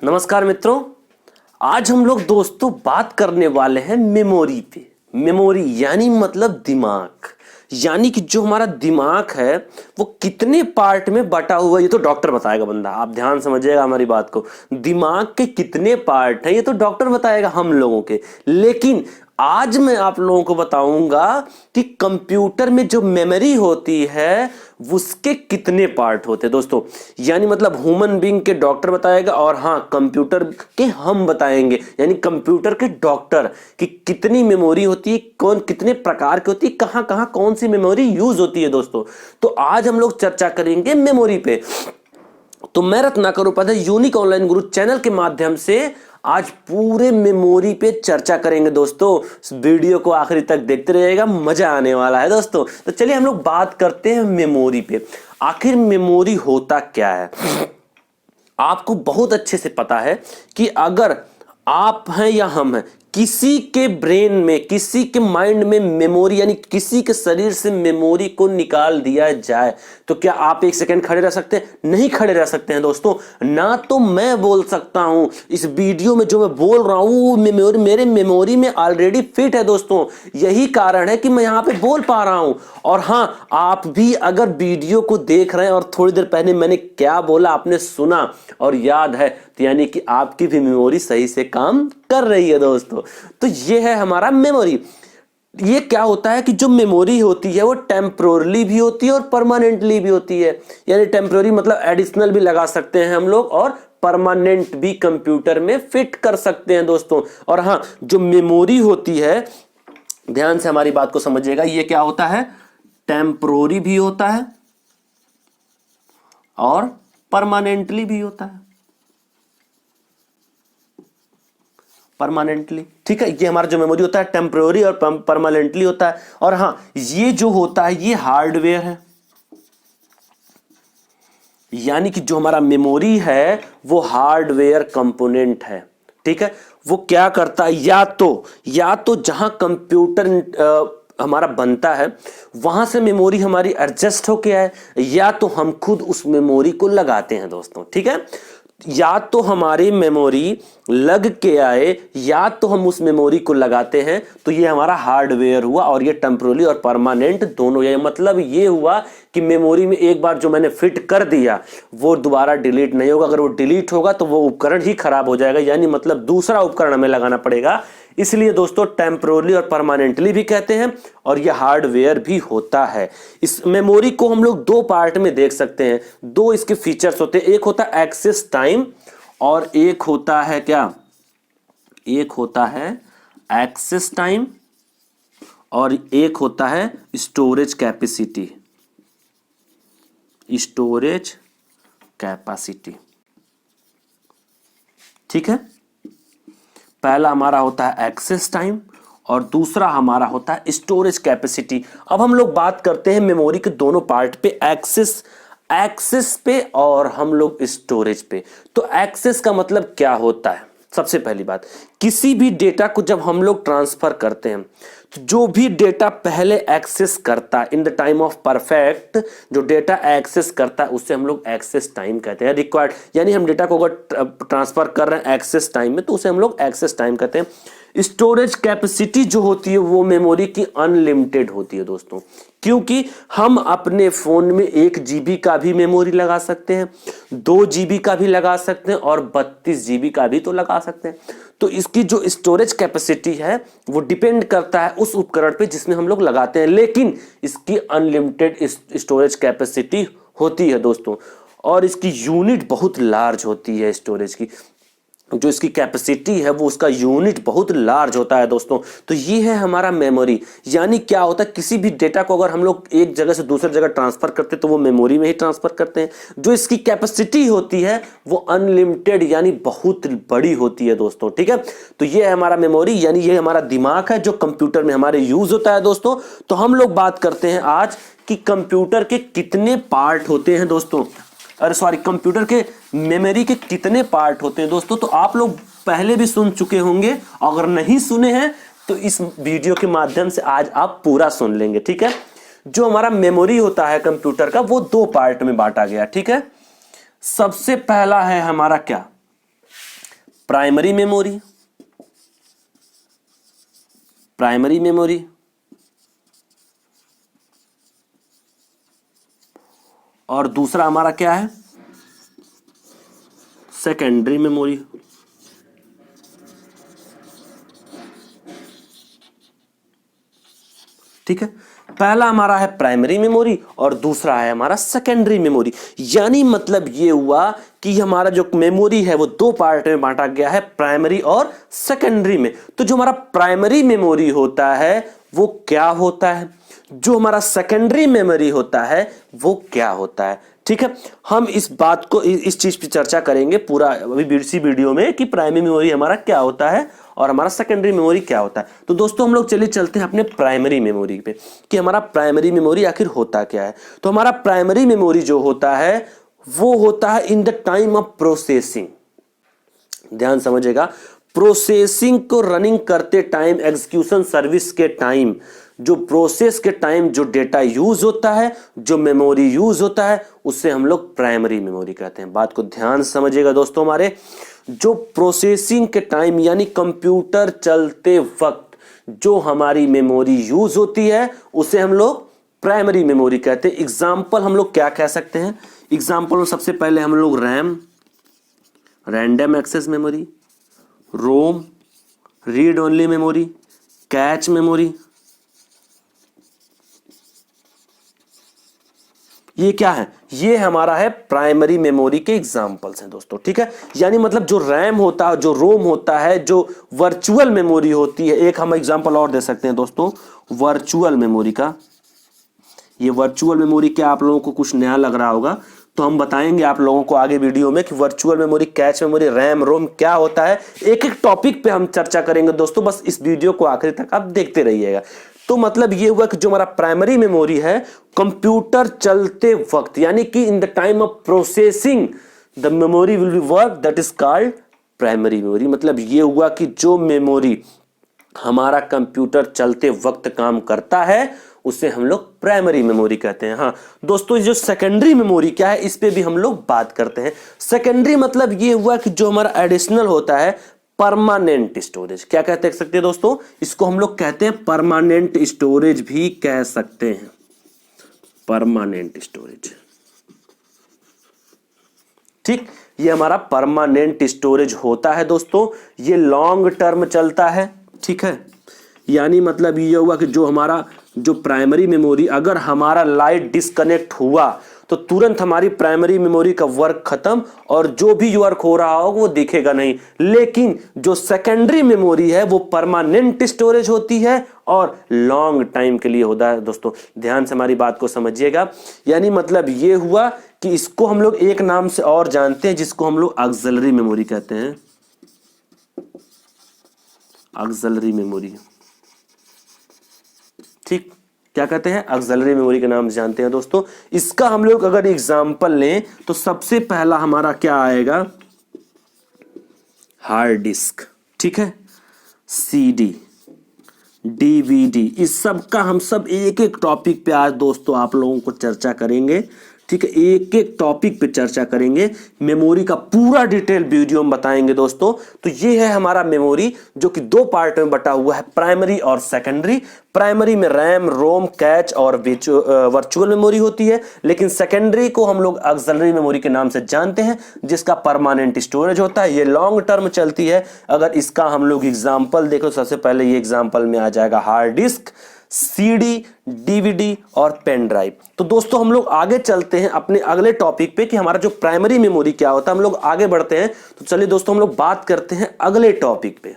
नमस्कार मित्रों, आज हम लोग दोस्तों बात करने वाले हैं मेमोरी पे। मेमोरी यानी मतलब दिमाग, यानी कि जो हमारा दिमाग है वो कितने पार्ट में बटा हुआ है ये तो डॉक्टर बताएगा। बंदा आप ध्यान समझिएगा हमारी बात को, दिमाग के कितने पार्ट हैं ये तो डॉक्टर बताएगा हम लोगों के। लेकिन आज मैं आप लोगों को बताऊंगा कि कंप्यूटर में जो मेमोरी होती है उसके कितने पार्ट होते हैं दोस्तों। यानी मतलब ह्यूमन बीइंग के डॉक्टर बताएगा और हाँ कंप्यूटर के हम बताएंगे, यानी कंप्यूटर के डॉक्टर कि कितनी मेमोरी होती है, कौन कितने प्रकार की होती है, कहां कहां कौन सी मेमोरी यूज होती है दोस्तों। तो आज हम लोग चर्चा करेंगे मेमोरी पे। तो मैं रत्नाकर उपाध्याय यूनिक ऑनलाइन गुरु चैनल के माध्यम से आज पूरे मेमोरी पे चर्चा करेंगे दोस्तों। इस वीडियो को आखिरी तक देखते रहिएगा, मजा आने वाला है दोस्तों। तो चलिए हम लोग बात करते हैं मेमोरी पे। आखिर मेमोरी होता क्या है? आपको बहुत अच्छे से पता है कि अगर आप हैं या हम हैं, किसी के ब्रेन में, किसी के माइंड में मेमोरी यानी किसी के शरीर से मेमोरी को निकाल दिया जाए तो क्या आप एक सेकंड खड़े रह सकते हैं? नहीं खड़े रह सकते हैं दोस्तों। ना तो मैं बोल सकता हूं, इस वीडियो में जो मैं बोल रहा हूं वो मेमोरी मेरे मेमोरी में ऑलरेडी फिट है दोस्तों। यही कारण है कि मैं यहां पे बोल पा रहा हूं। और हां, आप भी अगर वीडियो को देख रहे हैं और थोड़ी देर पहले मैंने क्या बोला आपने सुना और याद है, तो यानी कि आपकी भी मेमोरी सही से काम कर रही है दोस्तों। तो ये है हमारा मेमोरी। ये क्या होता है कि जो मेमोरी होती है वो टेम्पोरली भी होती है और परमानेंटली भी होती है। यानी टेम्पोररी मतलब एडिशनल भी लगा सकते हैं हम लोग और परमानेंट भी कंप्यूटर में फिट कर सकते हैं दोस्तों। और हाँ, जो मेमोरी होती है, ध्यान से हमारी बात को समझिएगा, ये क्या होता है? टेम्पोररी भी होता है और परमानेंटली भी होता है। परमानेंटली, ठीक है। ये हमारा जो मेमोरी होता है टेम्पोररी और परमानेंटली होता है। और हां, ये जो होता है ये हार्डवेयर है। यानी कि जो हमारा मेमोरी है वो हार्डवेयर कंपोनेंट है, ठीक है। वो क्या करता है, या तो जहां कंप्यूटर हमारा बनता है वहां से मेमोरी हमारी एडजस्ट होके आए, या तो हम खुद उस मेमोरी को लगाते हैं दोस्तों, ठीक है। या तो हमारी मेमोरी लग के आए या तो हम उस मेमोरी को लगाते हैं, तो ये हमारा हार्डवेयर हुआ। और ये टेम्पोररी और परमानेंट दोनों। ये मतलब ये हुआ कि मेमोरी में एक बार जो मैंने फिट कर दिया वो दोबारा डिलीट नहीं होगा। अगर वो डिलीट होगा तो वो उपकरण ही खराब हो जाएगा, यानी मतलब दूसरा उपकरण हमें लगाना पड़ेगा। इसलिए दोस्तों टेम्पोरली और परमानेंटली भी कहते हैं और यह हार्डवेयर भी होता है। इस मेमोरी को हम लोग दो पार्ट में देख सकते हैं। दो इसके फीचर्स होते हैं, एक होता है एक्सेस टाइम और एक होता है क्या? एक होता है एक्सेस टाइम और एक होता है स्टोरेज कैपेसिटी। स्टोरेज कैपेसिटी, ठीक है। पहला हमारा होता है एक्सेस टाइम और दूसरा हमारा होता है स्टोरेज कैपेसिटी। अब हम लोग बात करते हैं मेमोरी के दोनों पार्ट पे, एक्सेस पे और हम लोग स्टोरेज पे। तो एक्सेस का मतलब क्या होता है? सबसे पहली बात, किसी भी डेटा को जब हम लोग ट्रांसफर करते हैं तो जो भी डेटा पहले एक्सेस करता है in the time of perfect, जो डेटा एक्सेस करता है उसे हम लोग एक्सेस टाइम कहते हैं। रिक्वायर्ड यानी हम डेटा को अगर ट्रांसफर कर रहे हैं एक्सेस टाइम में तो उसे हम लोग एक्सेस टाइम कहते हैं। स्टोरेज कैपेसिटी जो होती है वो मेमोरी की अनलिमिटेड होती है दोस्तों, क्योंकि हम अपने फोन में 1 GB का भी मेमोरी लगा सकते हैं, 2 GB का भी लगा सकते हैं और 32 GB का भी तो लगा सकते हैं। तो इसकी जो स्टोरेज कैपेसिटी है वो डिपेंड करता है उस उपकरण पे जिसमें हम लोग लगाते हैं, लेकिन इसकी अनलिमिटेड स्टोरेज कैपेसिटी होती है दोस्तों। और इसकी यूनिट बहुत लार्ज होती है। स्टोरेज की जो इसकी कैपेसिटी है वो उसका यूनिट बहुत लार्ज होता है दोस्तों। तो ये है हमारा मेमोरी। यानी क्या होता है, किसी भी डेटा को अगर हम लोग एक जगह से दूसरी जगह ट्रांसफर करते हैं तो वो मेमोरी में ही ट्रांसफर करते हैं। जो इसकी कैपेसिटी होती है वो अनलिमिटेड यानी बहुत बड़ी होती है दोस्तों, ठीक है। तो ये है हमारा मेमोरी, यानी ये हमारा दिमाग है जो कंप्यूटर में हमारे यूज होता है दोस्तों। तो हम लोग बात करते हैं आज कि कंप्यूटर के कितने पार्ट होते हैं दोस्तों, कंप्यूटर के मेमोरी के कितने पार्ट होते हैं दोस्तों। तो आप लोग पहले भी सुन चुके होंगे, अगर नहीं सुने हैं तो इस वीडियो के माध्यम से आज आप पूरा सुन लेंगे, ठीक है। जो हमारा मेमोरी होता है कंप्यूटर का वो दो पार्ट में बांटा गया, ठीक है। सबसे पहला है हमारा क्या? प्राइमरी मेमोरी, प्राइमरी मेमोरी, और दूसरा हमारा क्या है, सेकेंडरी मेमोरी। ठीक है, पहला हमारा है प्राइमरी मेमोरी और दूसरा है हमारा सेकेंडरी मेमोरी। यानी मतलब ये हुआ कि हमारा जो मेमोरी है वो दो पार्ट में बांटा गया है, प्राइमरी और सेकेंडरी में। तो जो हमारा प्राइमरी मेमोरी होता है वो क्या होता है, जो हमारा सेकेंडरी मेमोरी होता है वो क्या होता है। ठीक है, हम इस बात को, इस चीज पे चर्चा करेंगे पूरा अभी इसी वीडियो में कि प्राइमरी मेमोरी हमारा क्या होता है और हमारा सेकेंडरी मेमोरी क्या होता है। तो दोस्तों हम लोग चलिए चलते हैं अपने प्राइमरी मेमोरी पे कि हमारा प्राइमरी मेमोरी आखिर होता क्या है। तो हमारा प्राइमरी मेमोरी जो होता है वो होता है in the time of processing. ध्यान समझिएगा, प्रोसेसिंग को रनिंग करते टाइम, एग्जीक्यूशन सर्विस के टाइम, जो प्रोसेस के टाइम जो डेटा यूज होता है, जो मेमोरी यूज होता है, उससे हम लोग प्राइमरी मेमोरी कहते हैं। बात को ध्यान समझिएगा दोस्तों, हमारे जो प्रोसेसिंग के टाइम यानी कंप्यूटर चलते वक्त जो हमारी मेमोरी यूज होती है उसे हम लोग प्राइमरी मेमोरी कहते हैं। एग्जाम्पल हम लोग क्या कह सकते हैं, एग्जाम्पल में सबसे पहले हम लोग RAM, random access memory, ROM, read only memory, cache memory, ये क्या है, ये हमारा है प्राइमरी मेमोरी के एग्जाम्पल्स हैं दोस्तों। ठीक है, यानी मतलब जो रैम होता है, जो रोम होता है, जो वर्चुअल मेमोरी होती है। एक हम एग्जाम्पल और दे सकते हैं दोस्तों वर्चुअल मेमोरी का। ये वर्चुअल मेमोरी क्या आप लोगों को कुछ नया लग रहा होगा, तो हम बताएंगे आप लोगों को आगे वीडियो में कि virtual memory, cache memory, RAM, ROM क्या होता है। एक एक टॉपिक पे हम चर्चा करेंगे दोस्तों, बस इस वीडियो को आखिरी तक आप देखते रहिएगा। तो मतलब ये हुआ कि जो हमारा प्राइमरी मेमोरी है, कंप्यूटर चलते वक्त यानी कि in the time of processing the memory will be work, that is called primary memory. मतलब ये हुआ कि जो मेमोरी हमारा कंप्यूटर चलते वक्त काम करता है उसे हम लोग प्राइमरी मेमोरी कहते हैं। हाँ दोस्तों, जो सेकेंडरी मेमोरी क्या है इस पे भी हम लोग बात करते हैं। सेकेंडरी मतलब ये हुआ कि जो हमारा एडिशनल होता है परमानेंट स्टोरेज। क्या कहते हैं दोस्तों, इसको हम लोग कहते हैं परमानेंट स्टोरेज भी कह सकते हैं, परमानेंट स्टोरेज। ठीक, ये हमारा परमानेंट स्टोरेज होता है दोस्तों, ये लॉन्ग टर्म चलता है। ठीक है, यानी मतलब ये हुआ कि जो हमारा जो प्राइमरी मेमोरी, अगर हमारा लाइट डिस्कनेक्ट हुआ तो तुरंत हमारी प्राइमरी मेमोरी का वर्क खत्म और जो भी वर्क हो रहा हो वो दिखेगा नहीं। लेकिन जो सेकेंडरी मेमोरी है वो परमानेंट स्टोरेज होती है और लॉन्ग टाइम के लिए होता है। दोस्तों ध्यान से हमारी बात को समझिएगा, यानी मतलब ये हुआ कि इसको हम लोग एक नाम से और जानते हैं जिसको हम लोग ऑक्सिलरी मेमोरी कहते हैं, ऑक्सिलरी मेमोरी। ठीक, क्या कहते हैं, ऑक्सिलरी मेमोरी के नाम से जानते हैं दोस्तों। इसका हम लोग अगर एग्जांपल लें तो सबसे पहला हमारा क्या आएगा, हार्ड डिस्क। ठीक है, सीडी, डीवीडी, इस सब का हम सब एक एक टॉपिक पे आज दोस्तों आप लोगों को चर्चा करेंगे। ठीक है, एक एक टॉपिक पे चर्चा करेंगे, मेमोरी का पूरा डिटेल वीडियो में बताएंगे दोस्तों। तो ये है हमारा मेमोरी जो कि दो पार्ट में बटा हुआ है, प्राइमरी और सेकेंडरी। प्राइमरी में रैम, रोम, कैच और वर्चुअल मेमोरी होती है, लेकिन सेकेंडरी को हम लोग ऑक्सिलरी मेमोरी के नाम से जानते हैं जिसका परमानेंट स्टोरेज होता है, ये लॉन्ग टर्म चलती है। अगर इसका हम लोग एग्जाम्पल देखो, सबसे पहले ये एग्जाम्पल में आ जाएगा हार्ड डिस्क, सीडी, डीवीडी और पेन ड्राइव। तो दोस्तों हम लोग आगे चलते हैं अपने अगले टॉपिक पे कि हमारा जो प्राइमरी मेमोरी क्या होता है, हम लोग आगे बढ़ते हैं। तो चलिए दोस्तों हम लोग बात करते हैं अगले टॉपिक पे।